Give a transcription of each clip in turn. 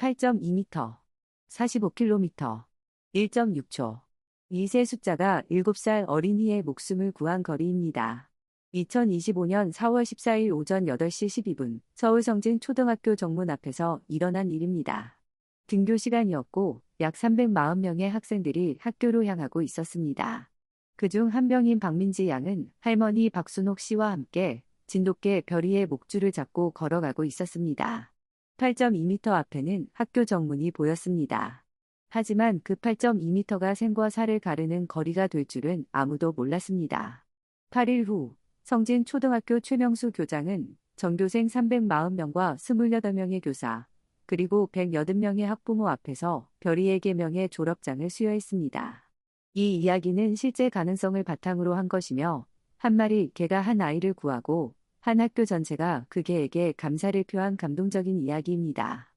8.2m, 45km, 1.6초. 이 세 숫자가 7살 어린이의 목숨을 구한 거리입니다. 2025년 4월 14일 오전 8시 12분 서울 성진 초등학교 정문 앞에서 일어난 일입니다. 등교 시간이었고 약 340명의 학생들이 학교로 향하고 있었습니다. 그중 한 명인 박민지 양은 할머니 박순옥 씨와 함께 진돗개 별이의 목줄을 잡고 걸어가고 있었습니다. 8.2m 앞에는 학교 정문이 보였습니다. 하지만 그 8.2m가 생과 사를 가르는 거리가 될 줄은 아무도 몰랐습니다. 8일 후 성진 초등학교 최명수 교장은 전교생 340명과 28명의 교사, 그리고 180명의 학부모 앞에서 별이에게 명예 졸업장을 수여했습니다. 이 이야기는 실제 가능성을 바탕으로 한 것이며 한 마리 개가 한 아이를 구하고 한 학교 전체가 그 개에게 감사를 표한 감동적인 이야기입니다.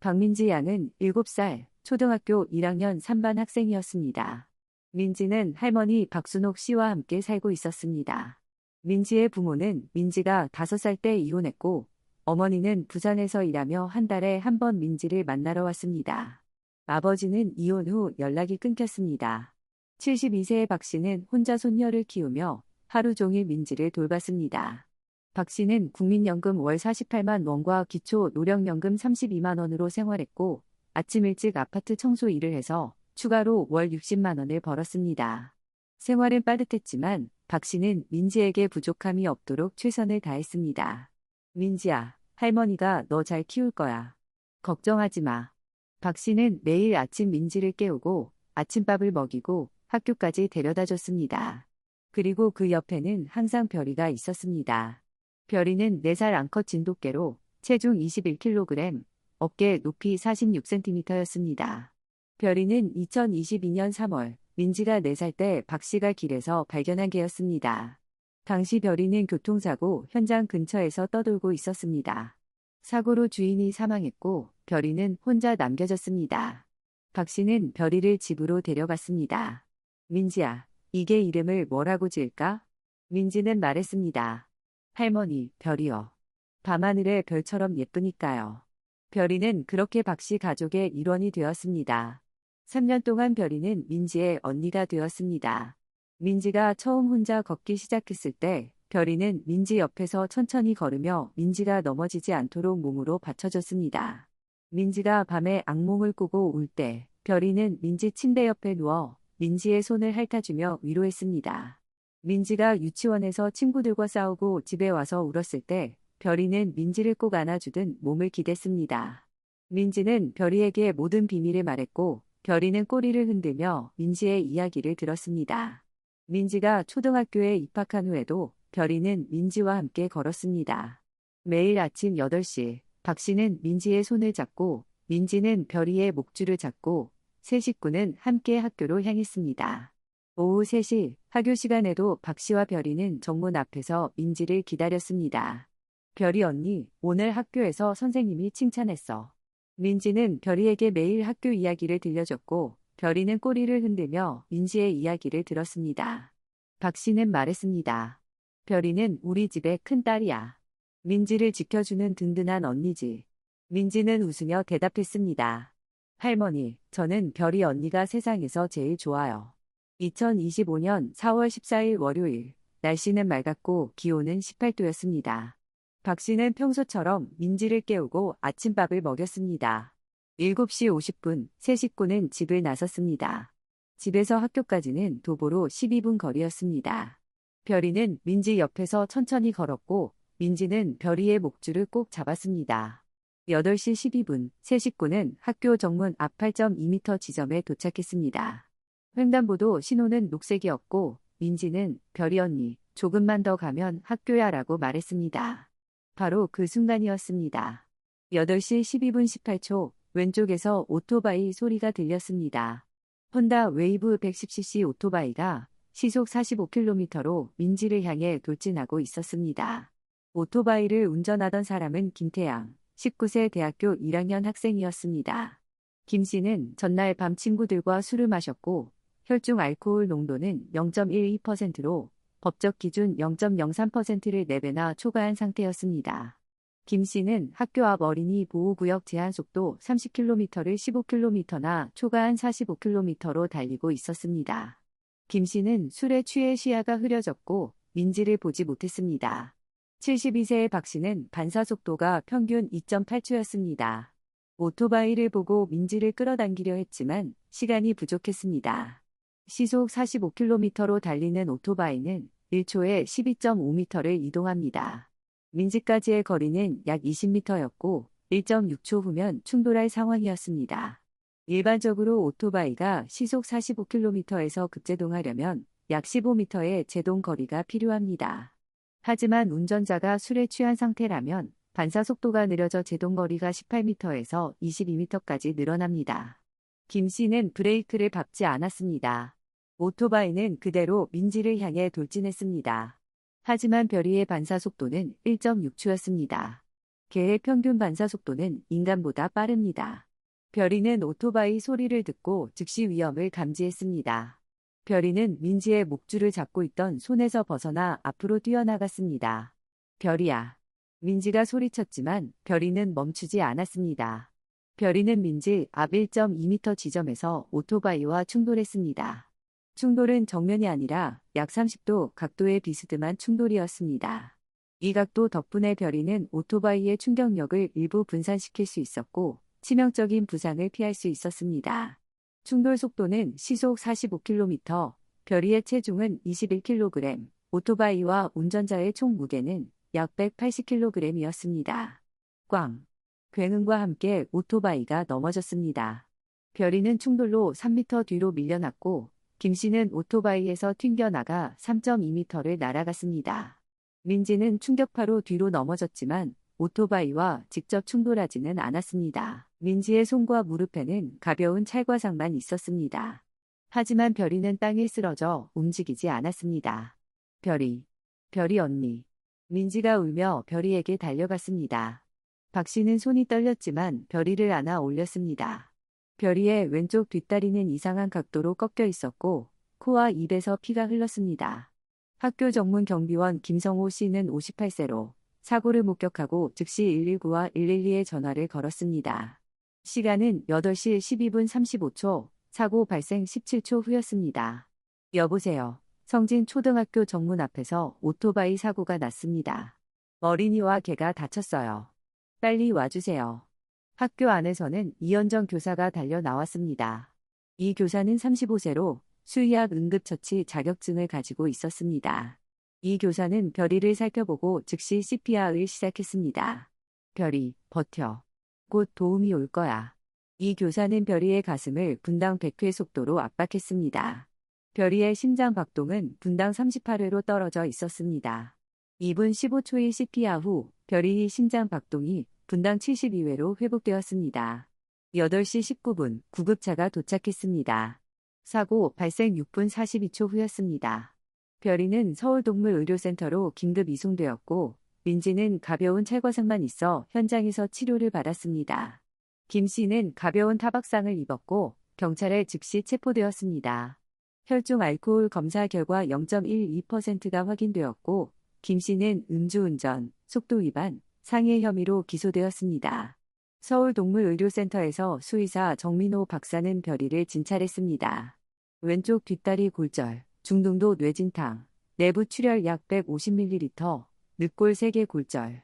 박민지 양은 7살 초등학교 1학년 3반 학생이었습니다. 민지는 할머니 박순옥 씨와 함께 살고 있었습니다. 민지의 부모는 민지가 5살 때 이혼했고 어머니는 부산에서 일하며 한 달에 한 번 민지를 만나러 왔습니다. 아버지는 이혼 후 연락이 끊겼습니다. 72세의 박 씨는 혼자 손녀를 키우며 하루 종일 민지를 돌봤습니다. 박 씨는 국민연금 월 48만 원과 기초 노령연금 32만 원으로 생활했고 아침 일찍 아파트 청소 일을 해서 추가로 월 60만 원을 벌었습니다. 생활은 빠듯했지만 박 씨는 민지에게 부족함이 없도록 최선을 다했습니다. 민지야, 할머니가 너 잘 키울 거야. 걱정하지 마. 박 씨는 매일 아침 민지를 깨우고 아침밥을 먹이고 학교까지 데려다 줬습니다. 그리고 그 옆에는 항상 별이가 있었습니다. 별이는 4살 암컷 진돗개로 체중 21kg, 어깨 높이 46cm였습니다. 별이는 2022년 3월 민지가 4살 때 박 씨가 길에서 발견한 개였습니다. 당시 별이는 교통사고 현장 근처에서 떠돌고 있었습니다. 사고로 주인이 사망했고 별이는 혼자 남겨졌습니다. 박 씨는 별이를 집으로 데려갔습니다. 민지야, 이 개 이름을 뭐라고 지을까? 민지는 말했습니다. 할머니, 별이요. 밤하늘의 별처럼 예쁘니까요. 별이는 그렇게 박 씨 가족의 일원이 되었습니다. 3년 동안 별이는 민지의 언니가 되었습니다. 민지가 처음 혼자 걷기 시작했을 때 별이는 민지 옆에서 천천히 걸으며 민지가 넘어지지 않도록 몸으로 받쳐줬습니다. 민지가 밤에 악몽을 꾸고 울 때 별이는 민지 침대 옆에 누워 민지의 손을 핥아주며 위로했습니다. 민지가 유치원에서 친구들과 싸우고 집에 와서 울었을 때 별이는 민지를 꼭 안아주듯 몸을 기댔습니다. 민지는 별이에게 모든 비밀을 말했고 별이는 꼬리를 흔들며 민지의 이야기를 들었습니다. 민지가 초등학교에 입학한 후에도 별이는 민지와 함께 걸었습니다. 매일 아침 8시 박 씨는 민지의 손을 잡고 민지는 별이의 목줄을 잡고 세 식구는 함께 학교로 향했습니다. 오후 3시 학교 시간에도 박 씨와 별이는 정문 앞에서 민지를 기다렸습니다. 별이 언니, 오늘 학교에서 선생님이 칭찬했어. 민지는 별이에게 매일 학교 이야기를 들려줬고 별이는 꼬리를 흔들며 민지의 이야기를 들었습니다. 박 씨는 말했습니다. 별이는 우리 집의 큰딸이야. 민지를 지켜주는 든든한 언니지. 민지는 웃으며 대답했습니다. 할머니, 저는 별이 언니가 세상에서 제일 좋아요. 2025년 4월 14일 월요일, 날씨는 맑았고 기온은 18도였습니다. 박 씨는 평소처럼 민지를 깨우고 아침밥을 먹였습니다. 7시 50분, 세 식구는 집을 나섰습니다. 집에서 학교까지는 도보로 12분 거리였습니다. 별이는 민지 옆에서 천천히 걸었고 민지는 별이의 목줄을 꼭 잡았습니다. 8시 12분, 세 식구는 학교 정문 앞 8.2m 지점에 도착했습니다. 횡단보도 신호는 녹색이었고 민지는 별이 언니, 조금만 더 가면 학교야 라고 말했습니다. 바로 그 순간이었습니다. 8시 12분 18초, 왼쪽에서 오토바이 소리가 들렸습니다. 혼다 웨이브 110cc 오토바이가 시속 45km로 민지를 향해 돌진하고 있었습니다. 오토바이를 운전하던 사람은 김태양, 19세 대학교 1학년 학생이었습니다. 김 씨는 전날 밤 친구들과 술을 마셨고 혈중 알코올 농도는 0.12%로 법적 기준 0.03%를 4배나 초과한 상태였습니다. 김씨는 학교 앞 어린이 보호구역 제한속도 30km를 15km나 초과한 45km로 달리고 있었습니다. 김씨는 술에 취해 시야가 흐려졌고 민지를 보지 못했습니다. 72세의 박씨는 반사속도가 평균 2.8초였습니다. 오토바이를 보고 민지를 끌어당기려 했지만 시간이 부족했습니다. 시속 45km로 달리는 오토바이는 1초에 12.5m를 이동합니다. 민지까지의 거리는 약 20m였고 1.6초 후면 충돌할 상황이었습니다. 일반적으로 오토바이가 시속 45km에서 급제동하려면 약 15m의 제동 거리가 필요합니다. 하지만 운전자가 술에 취한 상태라면 반사속도가 느려져 제동거리가 18m에서 22m까지 늘어납니다. 김 씨는 브레이크를 밟지 않았습니다. 오토바이는 그대로 민지를 향해 돌진했습니다. 하지만 별이의 반사속도는 1.6초였습니다. 개의 평균 반사속도는 인간보다 빠릅니다. 별이는 오토바이 소리를 듣고 즉시 위험을 감지했습니다. 별이는 민지의 목줄을 잡고 있던 손에서 벗어나 앞으로 뛰어나갔습니다. 별이야. 민지가 소리쳤지만 별이는 멈추지 않았습니다. 별이는 민지 앞 1.2m 지점에서 오토바이와 충돌했습니다. 충돌은 정면이 아니라 약 30도 각도의 비스듬한 충돌이었습니다. 이 각도 덕분에 별이는 오토바이의 충격력을 일부 분산시킬 수 있었고 치명적인 부상을 피할 수 있었습니다. 충돌 속도는 시속 45km, 별이의 체중은 21kg, 오토바이와 운전자의 총 무게는 약 180kg이었습니다. 꽝! 굉음과 함께 오토바이가 넘어졌습니다. 별이는 충돌로 3m 뒤로 밀려났고 김 씨는 오토바이에서 튕겨나가 3.2m를 날아갔습니다. 민지는 충격파로 뒤로 넘어졌지만 오토바이와 직접 충돌하지는 않았습니다. 민지의 손과 무릎에는 가벼운 찰과상만 있었습니다. 하지만 별이는 땅에 쓰러져 움직이지 않았습니다. 별이 언니. 민지가 울며 별이에게 달려갔습니다. 박 씨는 손이 떨렸지만 별이를 안아 올렸습니다. 별이의 왼쪽 뒷다리는 이상한 각도로 꺾여 있었고 코와 입에서 피가 흘렀습니다. 학교 정문 경비원 김성호 씨는 58세로 사고를 목격하고 즉시 119와 112에 전화를 걸었습니다. 시간은 8시 12분 35초, 사고 발생 17초 후였습니다. 여보세요. 성진 초등학교 정문 앞에서 오토바이 사고가 났습니다. 어린이와 개가 다쳤어요. 빨리 와주세요. 학교 안에서는 이현정 교사가 달려 나왔습니다. 이 교사는 35세로 수의학 응급처치 자격증을 가지고 있었습니다. 이 교사는 별이를 살펴보고 즉시 CPR을 시작했습니다. 별이, 버텨. 곧 도움이 올 거야. 이 교사는 별이의 가슴을 분당 100회 속도로 압박했습니다. 별이의 심장 박동은 분당 38회로 떨어져 있었습니다. 2분 15초의 CPR 후 별이의 심장 박동이 분당 72회로 회복되었습니다. 8시 19분 구급차가 도착했습니다. 사고 발생 6분 42초 후였습니다. 별이는 서울동물의료센터로 긴급 이송되었고 민지는 가벼운 찰과상만 있어 현장에서 치료를 받았습니다. 김 씨는 가벼운 타박상을 입었고 경찰에 즉시 체포되었습니다. 혈중 알코올 검사 결과 0.12%가 확인되었고 김 씨는 음주운전, 속도위반, 상해 혐의로 기소되었습니다. 서울동물의료센터에서 수의사 정민호 박사는 별이를 진찰했습니다. 왼쪽 뒷다리 골절, 중등도 뇌진탕, 내부 출혈 약 150ml, 늑골 3개 골절.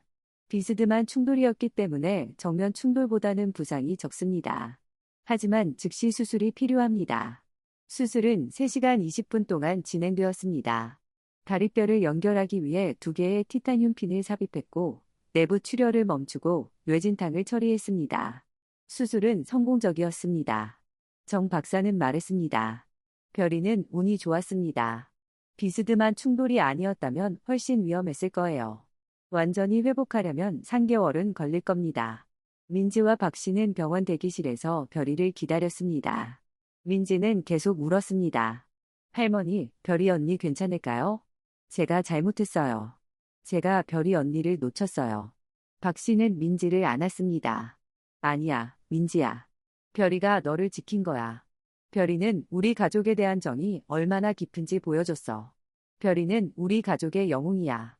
비스듬한 충돌이었기 때문에 정면 충돌보다는 부상이 적습니다. 하지만 즉시 수술이 필요합니다. 수술은 3시간 20분 동안 진행되었습니다. 다리뼈를 연결하기 위해 2개의 티타늄 핀을 삽입했고 내부 출혈을 멈추고 뇌진탕을 처리했습니다. 수술은 성공적이었습니다. 정 박사는 말했습니다. 별이는 운이 좋았습니다. 비스듬한 충돌이 아니었다면 훨씬 위험했을 거예요. 완전히 회복하려면 3개월은 걸릴 겁니다. 민지와 박 씨는 병원 대기실에서 별이를 기다렸습니다. 민지는 계속 울었습니다. 할머니, 별이 언니 괜찮을까요? 제가 잘못했어요. 제가 별이 언니를 놓쳤어요. 박 씨는 민지를 안았습니다. 아니야, 민지야. 별이가 너를 지킨 거야. 별이는 우리 가족에 대한 정이 얼마나 깊은지 보여줬어. 별이는 우리 가족의 영웅이야.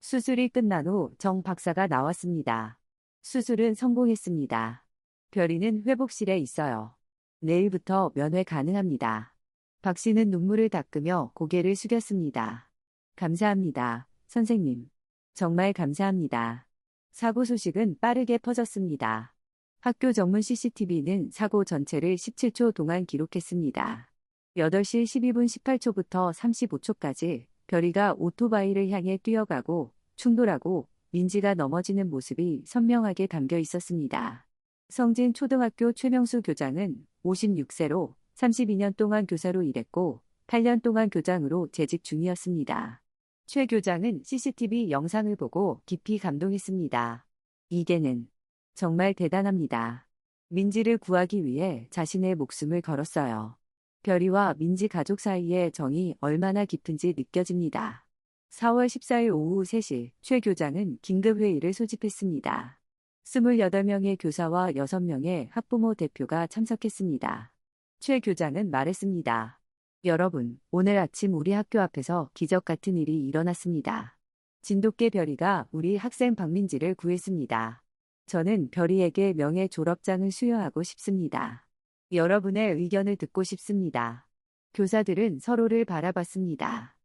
수술이 끝난 후 정 박사가 나왔습니다. 수술은 성공했습니다. 별이는 회복실에 있어요. 내일부터 면회 가능합니다. 박 씨는 눈물을 닦으며 고개를 숙였습니다. 감사합니다, 선생님. 정말 감사합니다. 사고 소식은 빠르게 퍼졌습니다. 학교 전문 CCTV는 사고 전체를 17초 동안 기록했습니다. 8시 12분 18초부터 35초까지 별이가 오토바이를 향해 뛰어가고 충돌하고 민지가 넘어지는 모습이 선명하게 담겨 있었습니다. 성진 초등학교 최명수 교장은 56세로 32년 동안 교사로 일했고 8년 동안 교장으로 재직 중이었습니다. 최 교장은 CCTV 영상을 보고 깊이 감동했습니다. 이계는 정말 대단합니다. 민지를 구하기 위해 자신의 목숨을 걸었어요. 별이와 민지 가족 사이의 정이 얼마나 깊은지 느껴집니다. 4월 14일 오후 3시 최 교장은 긴급회의를 소집했습니다. 28명의 교사와 6명의 학부모 대표가 참석했습니다. 최 교장은 말했습니다. 여러분, 오늘 아침 우리 학교 앞에서 기적 같은 일이 일어났습니다. 진돗개 별이가 우리 학생 박민지를 구했습니다. 저는 별이에게 명예 졸업장을 수여하고 싶습니다. 여러분의 의견을 듣고 싶습니다. 교사들은 서로를 바라봤습니다.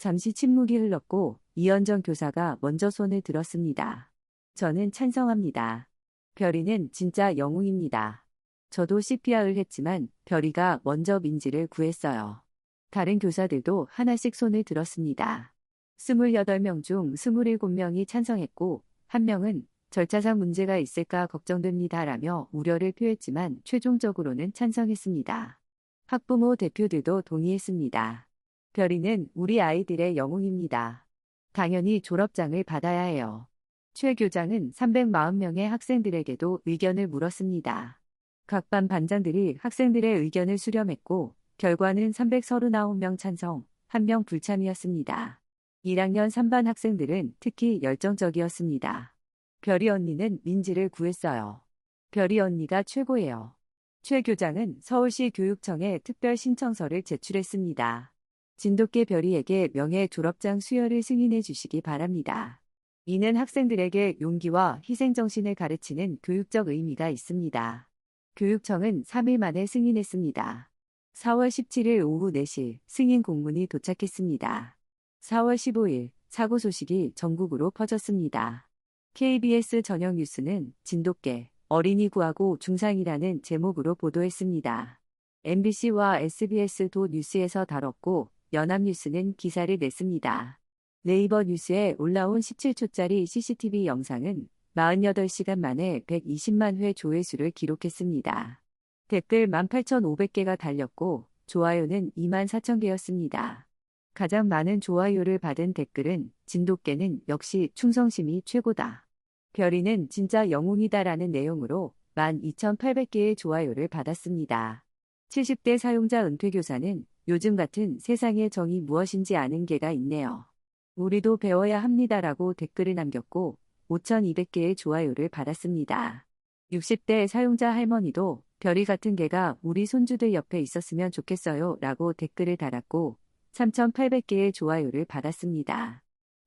잠시 침묵이 흘렀고 이현정 교사가 먼저 손을 들었습니다. 저는 찬성합니다. 별이는 진짜 영웅입니다. 저도 CPR을 했지만 별이가 먼저 민지를 구했어요. 다른 교사들도 하나씩 손을 들었습니다. 28명 중 27명이 찬성했고 1명은 절차상 문제가 있을까 걱정됩니다라며 우려를 표했지만 최종적으로는 찬성했습니다. 학부모 대표들도 동의했습니다. 별이는 우리 아이들의 영웅입니다. 당연히 졸업장을 받아야 해요. 최 교장은 340명의 학생들에게도 의견을 물었습니다. 각 반 반장들이 학생들의 의견을 수렴했고 결과는 339명 찬성, 1명 불참이었습니다. 1학년 3반 학생들은 특히 열정적이었습니다. 별이 언니는 민지를 구했어요. 별이 언니가 최고예요. 최 교장은 서울시 교육청에 특별 신청서를 제출했습니다. 진돗개 별이에게 명예 졸업장 수여를 승인해 주시기 바랍니다. 이는 학생들에게 용기와 희생정신을 가르치는 교육적 의미가 있습니다. 교육청은 3일 만에 승인했습니다. 4월 17일 오후 4시 승인 공문이 도착했습니다. 4월 15일 사고 소식이 전국으로 퍼졌습니다. KBS 저녁 뉴스는 진돗개, 어린이 구하고 중상이라는 제목으로 보도했습니다. MBC와 SBS도 뉴스에서 다뤘고 연합뉴스는 기사를 냈습니다. 네이버 뉴스에 올라온 17초짜리 CCTV 영상은 48시간 만에 120만 회 조회수를 기록했습니다. 댓글 18,500개가 달렸고 좋아요는 24,000개였습니다. 가장 많은 좋아요를 받은 댓글은 진돗개는 역시 충성심이 최고다. 별이는 진짜 영웅이다라는 내용으로 12,800개의 좋아요를 받았습니다. 70대 사용자 은퇴교사는 요즘 같은 세상의 정이 무엇인지 아는 개가 있네요. 우리도 배워야 합니다라고 댓글을 남겼고 5,200개의 좋아요를 받았습니다. 60대 사용자 할머니도 별이 같은 개가 우리 손주들 옆에 있었으면 좋겠어요 라고 댓글을 달았고 3,800개의 좋아요를 받았습니다.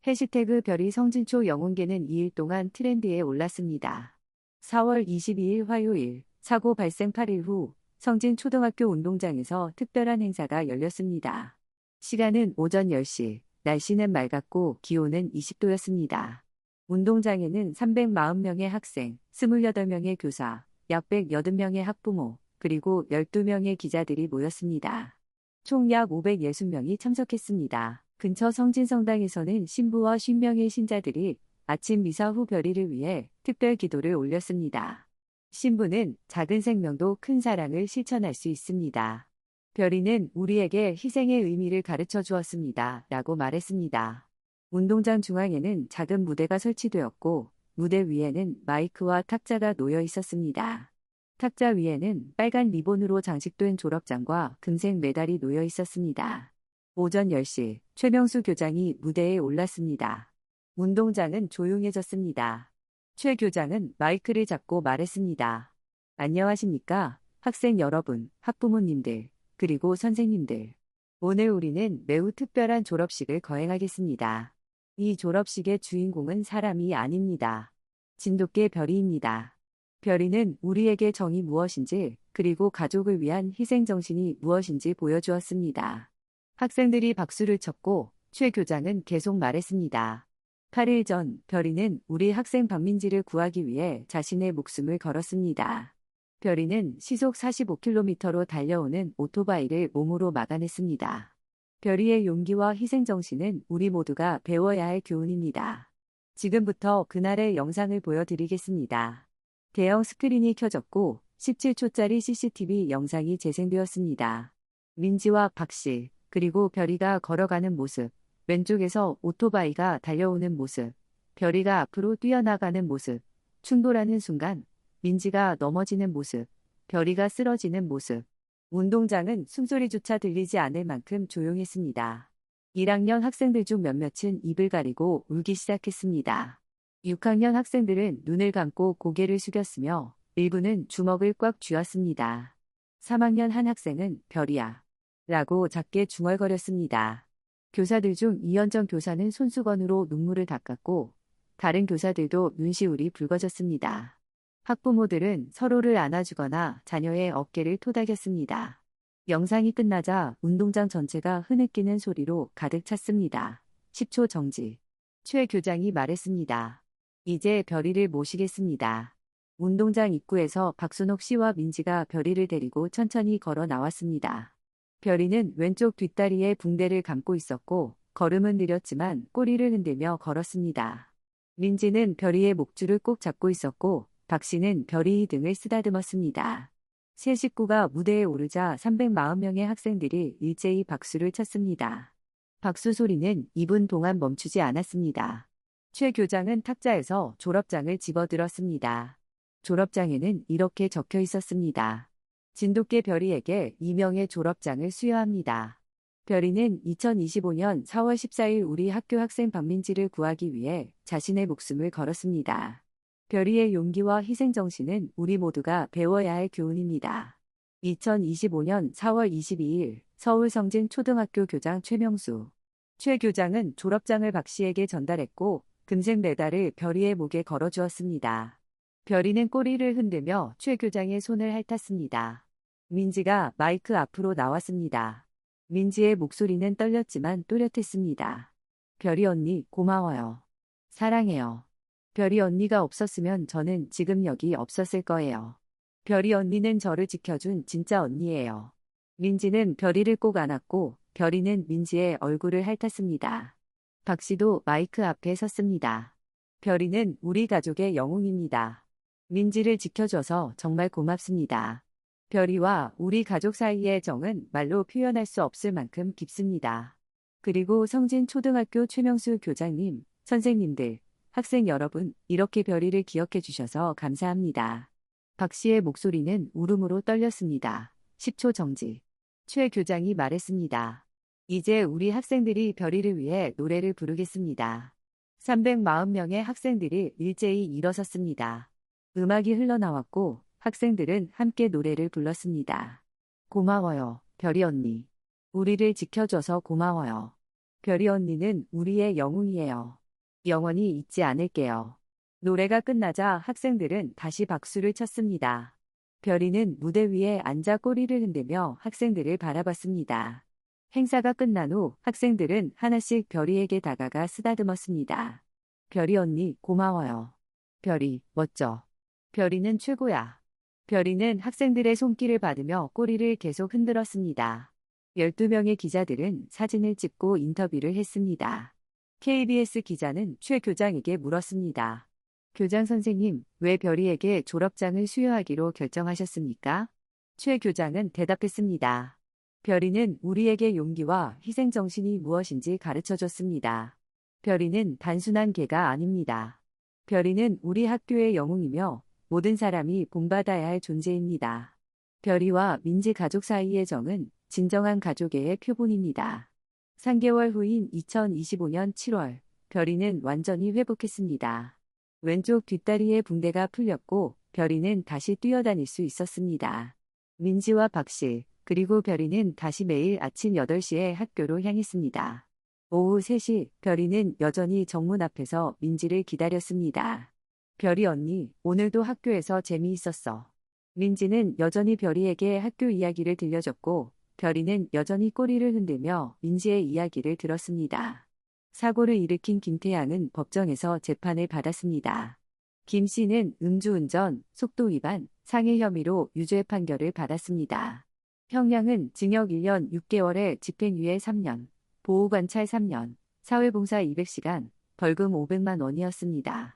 해시태그 별이 성진초 영웅개는 2일 동안 트렌드에 올랐습니다. 4월 22일 화요일 사고 발생 8일 후 성진 초등학교 운동장에서 특별한 행사가 열렸습니다. 시간은 오전 10시, 날씨는 맑았고 기온은 20도였습니다. 운동장에는 340명의 학생, 28명의 교사, 약 180명의 학부모, 그리고 12명의 기자들이 모였습니다. 총 약 560명이 참석했습니다. 근처 성진성당에서는 신부와 50명의 신자들이 아침 미사 후 별이를 위해 특별 기도를 올렸습니다. 신부는 작은 생명도 큰 사랑을 실천할 수 있습니다. 별이는 우리에게 희생의 의미를 가르쳐 주었습니다. 라고 말했습니다. 운동장 중앙에는 작은 무대가 설치되었고 무대 위에는 마이크와 탁자가 놓여 있었습니다. 탁자 위에는 빨간 리본으로 장식된 졸업장과 금색 메달이 놓여 있었습니다. 오전 10시 최명수 교장이 무대에 올랐습니다. 운동장은 조용해졌습니다. 최 교장은 마이크를 잡고 말했습니다. 안녕하십니까? 학생 여러분, 학부모님들, 그리고 선생님들. 오늘 우리는 매우 특별한 졸업식을 거행하겠습니다. 이 졸업식의 주인공은 사람이 아닙니다. 진돗개 별이입니다. 별이는 우리에게 정이 무엇인지, 그리고 가족을 위한 희생정신이 무엇인지 보여주었습니다. 학생들이 박수를 쳤고 최 교장은 계속 말했습니다. 8일 전 별이는 우리 학생 박민지를 구하기 위해 자신의 목숨을 걸었습니다. 별이는 시속 45km로 달려오는 오토바이를 몸으로 막아냈습니다. 별이의 용기와 희생정신은 우리 모두가 배워야 할 교훈입니다. 지금부터 그날의 영상을 보여드리겠습니다. 대형 스크린이 켜졌고 17초짜리 CCTV 영상이 재생되었습니다. 민지와 박씨, 그리고 별이가 걸어가는 모습, 왼쪽에서 오토바이가 달려오는 모습, 별이가 앞으로 뛰어나가는 모습, 충돌하는 순간 민지가 넘어지는 모습, 별이가 쓰러지는 모습. 운동장은 숨소리조차 들리지 않을 만큼 조용했습니다. 1학년 학생들 중 몇몇은 입을 가리고 울기 시작했습니다. 6학년 학생들은 눈을 감고 고개를 숙였으며 일부는 주먹을 꽉 쥐었습니다. 3학년 한 학생은 별이야 라고 작게 중얼거렸습니다. 교사들 중 이현정 교사는 손수건으로 눈물을 닦았고 다른 교사들도 눈시울이 붉어졌습니다. 학부모들은 서로를 안아주거나 자녀의 어깨를 토닥였습니다. 영상이 끝나자 운동장 전체가 흐느끼는 소리로 가득 찼습니다. 10초 정지. 최 교장이 말했습니다. 이제 별이를 모시겠습니다. 운동장 입구에서 박순옥 씨와 민지가 별이를 데리고 천천히 걸어 나왔습니다. 별이는 왼쪽 뒷다리에 붕대를 감고 있었고 걸음은 느렸지만 꼬리를 흔들며 걸었습니다. 민지는 별이의 목줄을 꼭 잡고 있었고 박씨는 별이 등을 쓰다듬었습니다. 세 식구가 무대에 오르자 340명의 학생들이 일제히 박수를 쳤습니다. 박수 소리는 2분 동안 멈추지 않았습니다. 최 교장은 탁자에서 졸업장을 집어들었습니다. 졸업장에는 이렇게 적혀 있었습니다. 진돗개 별이에게 이명의 졸업장을 수여합니다. 별이는 2025년 4월 14일 우리 학교 학생 박민지를 구하기 위해 자신의 목숨을 걸었습니다. 별이의 용기와 희생정신은 우리 모두가 배워야 할 교훈입니다. 2025년 4월 22일 서울 성진 초등학교 교장 최명수. 최 교장은 졸업장을 박씨에게 전달했고 금색 메달을 별이의 목에 걸어주었습니다. 별이는 꼬리를 흔들며 최 교장의 손을 핥았습니다. 민지가 마이크 앞으로 나왔습니다. 민지의 목소리는 떨렸지만 또렷했습니다. 별이 언니 고마워요. 사랑해요. 별이 언니가 없었으면 저는 지금 여기 없었을 거예요. 별이 언니는 저를 지켜준 진짜 언니예요. 민지는 별이를 꼭 안았고 별이는 민지의 얼굴을 핥았습니다. 박씨도 마이크 앞에 섰습니다. 별이는 우리 가족의 영웅입니다. 민지를 지켜줘서 정말 고맙습니다. 별이와 우리 가족 사이의 정은 말로 표현할 수 없을 만큼 깊습니다. 그리고 성진 초등학교 최명수 교장님, 선생님들, 학생 여러분, 이렇게 별이를 기억해 주셔서 감사합니다. 박씨의 목소리는 울음으로 떨렸습니다. 10초 정지. 최 교장이 말했습니다. 이제 우리 학생들이 별이를 위해 노래를 부르겠습니다. 340명의 학생들이 일제히 일어섰습니다. 음악이 흘러나왔고 학생들은 함께 노래를 불렀습니다. 고마워요, 별이 언니. 우리를 지켜줘서 고마워요. 별이 언니는 우리의 영웅이에요. 영원히 잊지 않을게요. 노래가 끝나자 학생들은 다시 박수를 쳤습니다. 별이는 무대 위에 앉아 꼬리를 흔들며 학생들을 바라봤습니다. 행사가 끝난 후 학생들은 하나씩 별이에게 다가가 쓰다듬었습니다. 별이 언니 고마워요. 별이 멋져. 별이는 최고야. 별이는 학생들의 손길을 받으며 꼬리를 계속 흔들었습니다. 12명의 기자들은 사진을 찍고 인터뷰를 했습니다. KBS 기자는 최 교장에게 물었습니다. 교장 선생님, 왜 별이에게 졸업장을 수여하기로 결정하셨습니까? 최 교장은 대답했습니다. 별이는 우리에게 용기와 희생정신이 무엇인지 가르쳐줬습니다. 별이는 단순한 개가 아닙니다. 별이는 우리 학교의 영웅이며 모든 사람이 본받아야 할 존재입니다. 별이와 민지 가족 사이의 정은 진정한 가족애의 표본입니다. 3개월 후인 2025년 7월, 별이는 완전히 회복했습니다. 왼쪽 뒷다리의 붕대가 풀렸고 별이는 다시 뛰어다닐 수 있었습니다. 민지와 박씨, 그리고 별이는 다시 매일 아침 8시에 학교로 향했습니다. 오후 3시 별이는 여전히 정문 앞에서 민지를 기다렸습니다. 별이 언니, 오늘도 학교에서 재미있었어. 민지는 여전히 별이에게 학교 이야기를 들려줬고 별이는 여전히 꼬리를 흔들며 민지의 이야기를 들었습니다. 사고를 일으킨 김태양은 법정에서 재판을 받았습니다. 김 씨는 음주운전, 속도 위반, 상해 혐의로 유죄 판결을 받았습니다. 형량은 징역 1년 6개월에 집행유예 3년, 보호관찰 3년, 사회봉사 200시간, 벌금 500만 원이었습니다.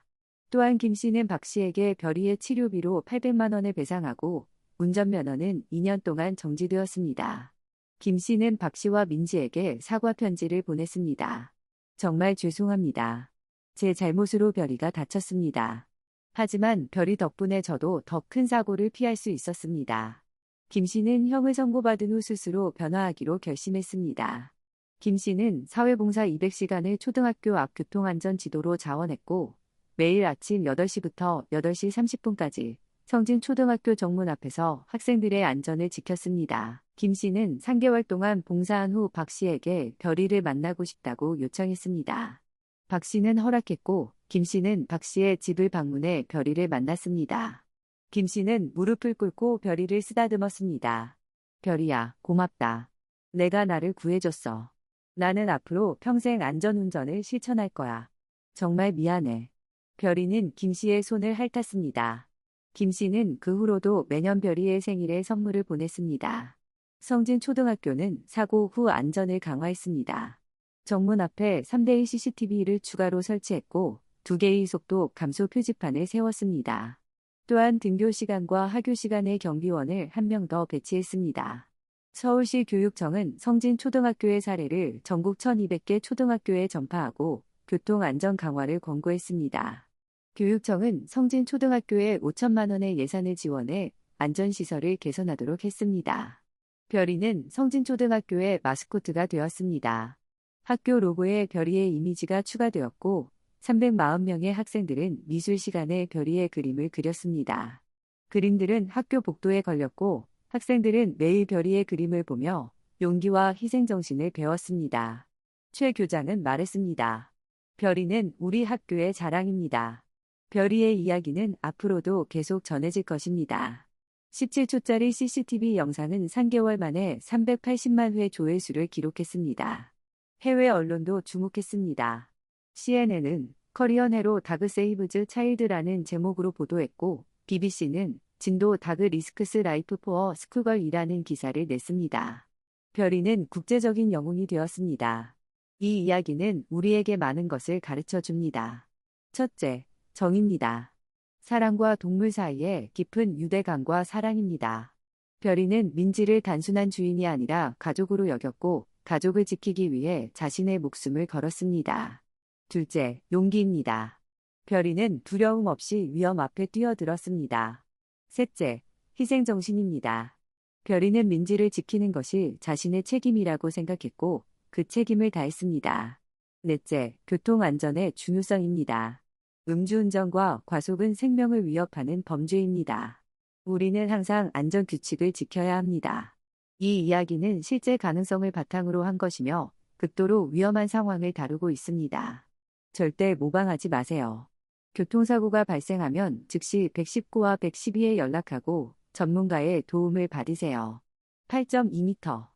또한 김 씨는 박 씨에게 별이의 치료비로 800만 원을 배상하고 운전면허는 2년 동안 정지되었습니다. 김 씨는 박 씨와 민지에게 사과 편지를 보냈습니다. 정말 죄송합니다. 제 잘못으로 별이가 다쳤습니다. 하지만 별이 덕분에 저도 더 큰 사고를 피할 수 있었습니다. 김 씨는 형을 선고받은 후 스스로 변화하기로 결심했습니다. 김 씨는 사회봉사 200시간을 초등학교 앞 교통안전 지도로 자원했고 매일 아침 8시부터 8시 30분까지 성진초등학교 정문 앞에서 학생들의 안전을 지켰습니다. 김 씨는 3개월 동안 봉사한 후 박 씨에게 별이를 만나고 싶다고 요청했습니다. 박 씨는 허락했고 김 씨는 박 씨의 집을 방문해 별이를 만났습니다. 김 씨는 무릎을 꿇고 별이를 쓰다듬었습니다. 별이야, 고맙다. 내가 나를 구해줬어. 나는 앞으로 평생 안전운전을 실천할 거야. 정말 미안해. 별이는 김 씨의 손을 핥았습니다. 김 씨는 그 후로도 매년 별이의 생일에 선물을 보냈습니다. 성진초등학교는 사고 후 안전을 강화했습니다. 정문 앞에 3대의 CCTV를 추가로 설치했고 2개의 속도 감소 표지판을 세웠습니다. 또한 등교 시간과 하교 시간의 경비원을 1명 더 배치했습니다. 서울시 교육청은 성진초등학교의 사례를 전국 1200개 초등학교에 전파하고 교통 안전 강화를 권고했습니다. 교육청은 성진초등학교에 5천만 원의 예산을 지원해 안전시설을 개선하도록 했습니다. 별이는 성진초등학교의 마스코트가 되었습니다. 학교 로고에 별이의 이미지가 추가되었고 340명의 학생들은 미술 시간에 별이의 그림을 그렸습니다. 그림들은 학교 복도에 걸렸고 학생들은 매일 별이의 그림을 보며 용기와 희생정신을 배웠습니다. 최 교장은 말했습니다. 별이는 우리 학교의 자랑입니다. 별이의 이야기는 앞으로도 계속 전해질 것입니다. 17초짜리 CCTV 영상은 3개월 만에 380만 회 조회수를 기록했습니다. 해외 언론도 주목했습니다. CNN은 커리언 헤로 다그 세이브즈 차일드라는 제목으로 보도했고 BBC는 진도 다그 리스크스 라이프 포어 스쿨걸이라는 기사를 냈습니다. 별이는 국제적인 영웅이 되었습니다. 이 이야기는 우리에게 많은 것을 가르쳐 줍니다. 첫째, 정입니다. 사랑과 동물 사이의 깊은 유대감과 사랑입니다. 별이는 민지를 단순한 주인이 아니라 가족으로 여겼고 가족을 지키기 위해 자신의 목숨을 걸었습니다. 둘째, 용기입니다. 별이는 두려움 없이 위험 앞에 뛰어들었습니다. 셋째, 희생정신입니다. 별이는 민지를 지키는 것이 자신의 책임이라고 생각했고 그 책임을 다했습니다. 넷째, 교통안전의 중요성입니다. 음주운전과 과속은 생명을 위협하는 범죄입니다. 우리는 항상 안전규칙을 지켜야 합니다. 이 이야기는 실제 가능성을 바탕으로 한 것이며 극도로 위험한 상황을 다루고 있습니다. 절대 모방하지 마세요. 교통사고가 발생하면 즉시 119와 112에 연락하고 전문가의 도움을 받으세요. 8.2m,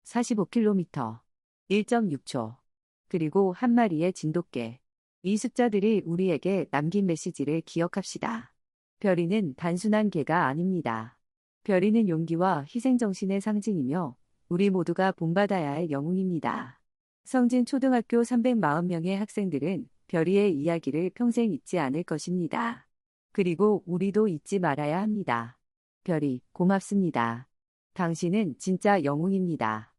45km, 1.6초, 그리고 한 마리의 진돗개. 이 숫자들이 우리에게 남긴 메시지를 기억합시다. 별이는 단순한 개가 아닙니다. 별이는 용기와 희생정신의 상징이며 우리 모두가 본받아야 할 영웅입니다. 성진초등학교 340명의 학생들은 별이의 이야기를 평생 잊지 않을 것입니다. 그리고 우리도 잊지 말아야 합니다. 별이, 고맙습니다. 당신은 진짜 영웅입니다.